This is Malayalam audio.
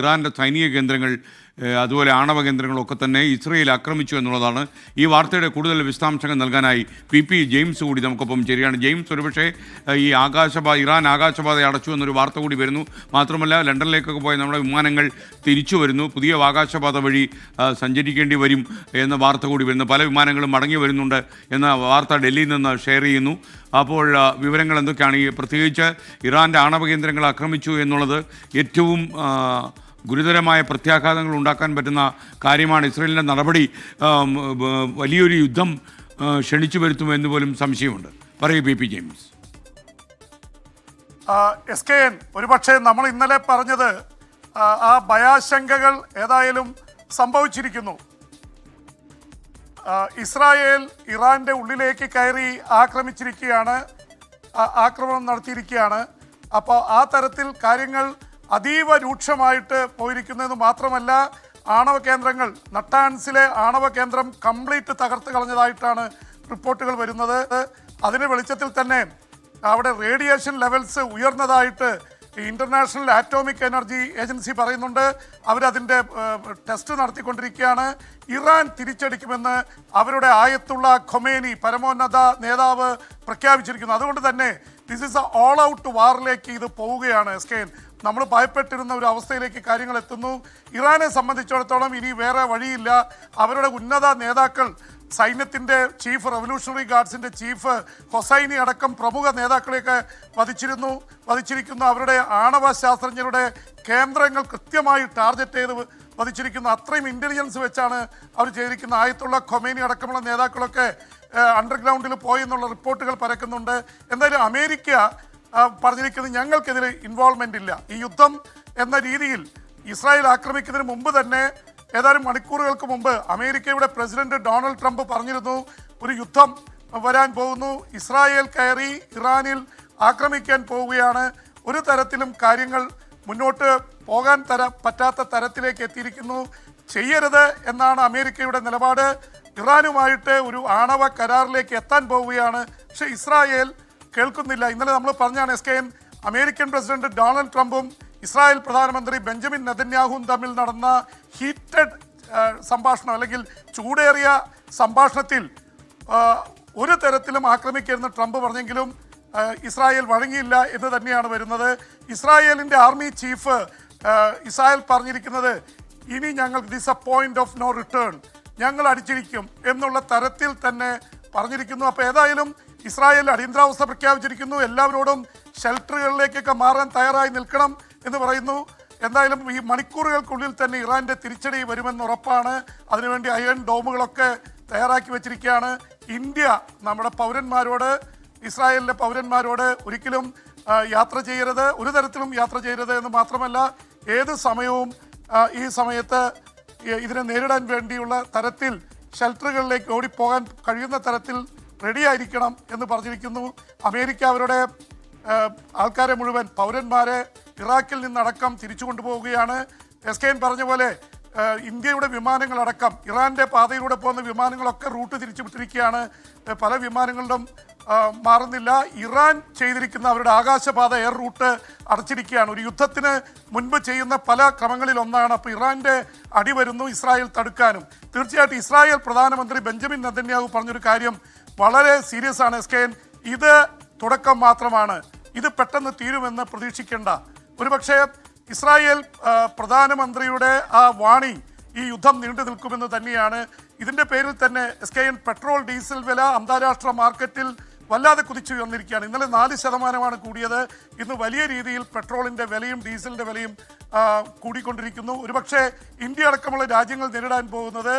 ഇറാന്റെ സൈനിക കേന്ദ്രങ്ങൾ അതുപോലെ ആണവ കേന്ദ്രങ്ങളൊക്കെ തന്നെ ഇസ്രയേൽ ആക്രമിച്ചു എന്നുള്ളതാണ്. ഈ വാർത്തയുടെ കൂടുതൽ വിശദാംശങ്ങൾ നൽകാനായി പി ജെയിംസ് കൂടി നമുക്കൊപ്പം ചേരുകയാണ്. ജെയിംസ്, ഒരുപക്ഷെ ഈ ഇറാൻ ആകാശപാത അടച്ചു എന്നൊരു വാർത്ത കൂടി വരുന്നു. മാത്രമല്ല, ലണ്ടനിലേക്കൊക്കെ പോയ നമ്മുടെ വിമാനങ്ങൾ തിരിച്ചു വരുന്നു, പുതിയ ആകാശപാത വഴി സഞ്ചരിക്കേണ്ടി വരും എന്ന വാർത്ത കൂടി വരുന്നു. പല വിമാനങ്ങളും മടങ്ങി വരുന്നുണ്ട് എന്ന വാർത്ത ഡൽഹിയിൽ നിന്ന് ഷെയർ ചെയ്യുന്നു. അപ്പോൾ വിവരങ്ങൾ എന്തൊക്കെയാണ്? ഈ പ്രത്യേകിച്ച് ഇറാൻ്റെ ആണവ കേന്ദ്രങ്ങൾ ആക്രമിച്ചു എന്നുള്ളത് ഏറ്റവും ഗുരുതരമായ പ്രത്യാഘാതങ്ങൾ ഉണ്ടാക്കാൻ പറ്റുന്ന കാര്യമാണ്. ഇസ്രയേലിൻ്റെ നടപടി വലിയൊരു യുദ്ധം ക്ഷണിച്ചു വരുത്തുമെന്ന് പോലും സംശയമുണ്ട്. പറയൂ പി ജെയിംസ്. SKN, ഒരുപക്ഷെ നമ്മൾ ഇന്നലെ പറഞ്ഞത് ആ ഭയാശങ്കകൾ ഏതായാലും സംഭവിച്ചിരിക്കുന്നു. ഇസ്രായേൽ ഇറാന്റെ ഉള്ളിലേക്ക് കയറി ആക്രമണം നടത്തിയിരിക്കുകയാണ്. അപ്പോൾ ആ തരത്തിൽ കാര്യങ്ങൾ അതീവ രൂക്ഷമായിട്ട് പോയിരിക്കുന്നതെന്ന് മാത്രമല്ല, ആണവ കേന്ദ്രങ്ങൾ, നട്ടാൻസിലെ ആണവ കേന്ദ്രം കംപ്ലീറ്റ് തകർത്ത് കളഞ്ഞതായിട്ടാണ് റിപ്പോർട്ടുകൾ വരുന്നത്. അതിന് വെളിച്ചത്തിൽ തന്നെ അവിടെ റേഡിയേഷൻ ലെവൽസ് ഉയർന്നതായിട്ട് ഇന്റർനാഷണൽ ആറ്റോമിക് എനർജി ഏജൻസി പറയുന്നുണ്ട്. അവരതിൻ്റെ ടെസ്റ്റ് നടത്തിക്കൊണ്ടിരിക്കുകയാണ്. ഇറാൻ തിരിച്ചടിക്കുമെന്ന് അവരുടെ ആയത്തുള്ള ഖൊമേനി, പരമോന്നത നേതാവ്, പ്രഖ്യാപിച്ചിരിക്കുന്നു. അതുകൊണ്ട് തന്നെ this is a all out വാറിലേക്ക് ഇത് പോവുകയാണ്. SKN, നമ്മൾ ഭയപ്പെട്ടിരുന്ന ഒരു അവസ്ഥയിലേക്ക് കാര്യങ്ങൾ എത്തുന്നു. ഇറാനെ സംബന്ധിച്ചിടത്തോളം ഇനി വേറെ വഴിയില്ല. അവരുടെ ഉന്നത നേതാക്കൾ, സൈന്യത്തിൻ്റെ ചീഫ്, റവല്യൂഷണറി ഗാർഡ്സിൻ്റെ ചീഫ് ഹൊസൈനി അടക്കം പ്രമുഖ നേതാക്കളെയൊക്കെ വധിച്ചിരിക്കുന്നു. അവരുടെ ആണവ ശാസ്ത്രജ്ഞരുടെ കേന്ദ്രങ്ങൾ കൃത്യമായി ടാർഗറ്റ് ചെയ്ത് വധിച്ചിരിക്കുന്നു. അത്രയും ഇൻ്റലിജൻസ് വെച്ചാണ് അവർ ചെയ്തിരിക്കുന്ന. ആയത്തുള്ള ഖൊമേനി അടക്കമുള്ള നേതാക്കളൊക്കെ അണ്ടർഗ്രൗണ്ടിൽ പോയി എന്നുള്ള റിപ്പോർട്ടുകൾ പരക്കുന്നുണ്ട്. എന്തായാലും അമേരിക്ക പറഞ്ഞിരിക്കുന്നത് ഞങ്ങൾക്കെതിരെ ഇൻവോൾവ്മെൻ്റ് ഇല്ല. ഈ യുദ്ധം എന്ന രീതിയിൽ ഇസ്രായേൽ ആക്രമിക്കുന്നതിന് മുമ്പ് തന്നെ, ഏതാനും മണിക്കൂറുകൾക്ക് മുമ്പ്, അമേരിക്കയുടെ പ്രസിഡന്റ് ഡൊണാൾഡ് ട്രംപ് പറഞ്ഞിരുന്നു ഒരു യുദ്ധം വരാൻ പോകുന്നു, ഇസ്രായേൽ കയറി ഇറാനിൽ ആക്രമിക്കാൻ പോവുകയാണ്, ഒരു തരത്തിലും കാര്യങ്ങൾ മുന്നോട്ട് പോകാൻ പറ്റാത്ത തരത്തിലേക്ക് എത്തിയിരിക്കുന്നു, ചെയ്യരുത് എന്നാണ് അമേരിക്കയുടെ നിലപാട്. ഇറാനുമായിട്ട് ഒരു ആണവ കരാറിലേക്ക് എത്താൻ പോവുകയാണ്. പക്ഷേ ഇസ്രായേൽ കേൾക്കുന്നില്ല. ഇന്നലെ നമ്മൾ പറഞ്ഞാണ് SKN, അമേരിക്കൻ പ്രസിഡന്റ് ഡൊണാൾഡ് ട്രംപും ഇസ്രായേൽ പ്രധാനമന്ത്രി ബെഞ്ചമിൻ നെതന്യാഹുവും തമ്മിൽ നടന്ന ഹീറ്റഡ് സംഭാഷണം, അല്ലെങ്കിൽ ചൂടേറിയ സംഭാഷണത്തിൽ ഒരു തരത്തിലും ആക്രമിക്കരുതെന്ന് ട്രംപ് പറഞ്ഞെങ്കിലും ഇസ്രായേൽ വഴങ്ങിയില്ല എന്ന് തന്നെയാണ് വരുന്നത്. ഇസ്രായേലിൻ്റെ ആർമി ചീഫ് ഇസ്രായേൽ പറഞ്ഞിരിക്കുന്നത്, ഇനി ഞങ്ങൾ this a point of no return, ഞങ്ങൾ അടിച്ചിരിക്കും എന്നുള്ള തരത്തിൽ തന്നെ പറഞ്ഞിരിക്കുന്നു. അപ്പോൾ ഏതായാലും ഇസ്രായേൽ അടിയന്തരാവസ്ഥ പ്രഖ്യാപിച്ചിരിക്കുന്നു. എല്ലാവരോടും ഷെൽട്ടറുകളിലേക്കൊക്കെ മാറാൻ തയ്യാറായി നിൽക്കണം എന്ന് പറയുന്നു. എന്തായാലും ഈ മണിക്കൂറുകൾക്കുള്ളിൽ തന്നെ ഇറാൻ്റെ തിരിച്ചടി വരുമെന്ന് ഉറപ്പാണ്. അതിനുവേണ്ടി അയൺ ഡോമുകളൊക്കെ തയ്യാറാക്കി വെച്ചിരിക്കുകയാണ്. ഇന്ത്യ നമ്മുടെ പൗരന്മാരോട്, ഇസ്രായേലിലെ പൗരന്മാരോട് ഒരിക്കലും യാത്ര ചെയ്യരുത്, ഒരു തരത്തിലും യാത്ര ചെയ്യരുത് എന്ന് മാത്രമല്ല, ഏത് സമയവും ഈ സമയത്ത് ഇതിനെ നേരിടാൻ വേണ്ടിയുള്ള തരത്തിൽ ഷെൽട്ടറുകളിലേക്ക് ഓടിപ്പോകാൻ കഴിയുന്ന തരത്തിൽ റെഡിയായിരിക്കണം എന്ന് പറഞ്ഞിരിക്കുന്നു. അമേരിക്ക അവരുടെ ആൾക്കാരെ മുഴുവൻ, പൗരന്മാരെ ഇറാഖിൽ നിന്നടക്കം തിരിച്ചു കൊണ്ടുപോവുകയാണ്. SKN പറഞ്ഞ പോലെ ഇന്ത്യയുടെ വിമാനങ്ങളടക്കം ഇറാൻ്റെ പാതയിലൂടെ പോകുന്ന വിമാനങ്ങളൊക്കെ റൂട്ട് തിരിച്ചു വിട്ടിരിക്കുകയാണ്. പല വിമാനങ്ങളിലും മാറുന്നില്ല. ഇറാൻ ചെയ്തിരിക്കുന്ന അവരുടെ ആകാശപാത, എയർ റൂട്ട് അടച്ചിരിക്കുകയാണ്. ഒരു യുദ്ധത്തിന് മുൻപ് ചെയ്യുന്ന പല ക്രമങ്ങളിലൊന്നാണ്. അപ്പോൾ ഇറാൻ്റെ അടി വരുന്നു ഇസ്രായേൽ തടുക്കാനും. തീർച്ചയായിട്ടും ഇസ്രായേൽ പ്രധാനമന്ത്രി ബെഞ്ചമിൻ നെതന്യാഹു പറഞ്ഞൊരു കാര്യം വളരെ സീരിയസ് ആണ്. SKN, ഇത് തുടക്കം മാത്രമാണ്, ഇത് പെട്ടെന്ന് തീരുമെന്ന് പ്രതീക്ഷിക്കേണ്ട. ഒരുപക്ഷെ ഇസ്രായേൽ പ്രധാനമന്ത്രിയുടെ ആ വാണി ഈ യുദ്ധം നീണ്ടു നിൽക്കുമെന്ന് തന്നെയാണ്. ഇതിൻ്റെ പേരിൽ തന്നെ SKN, പെട്രോൾ ഡീസൽ വില അന്താരാഷ്ട്ര മാർക്കറ്റിൽ വല്ലാതെ കുതിച്ചുയർന്നിരിക്കുകയാണ്. ഇന്നലെ 4% കൂടിയത്. ഇന്ന് വലിയ രീതിയിൽ പെട്രോളിൻ്റെ വിലയും ഡീസലിൻ്റെ വിലയും കൂടിക്കൊണ്ടിരിക്കുന്നു. ഒരുപക്ഷെ ഇന്ത്യ അടക്കമുള്ള രാജ്യങ്ങൾ നേരിടാൻ പോകുന്നത്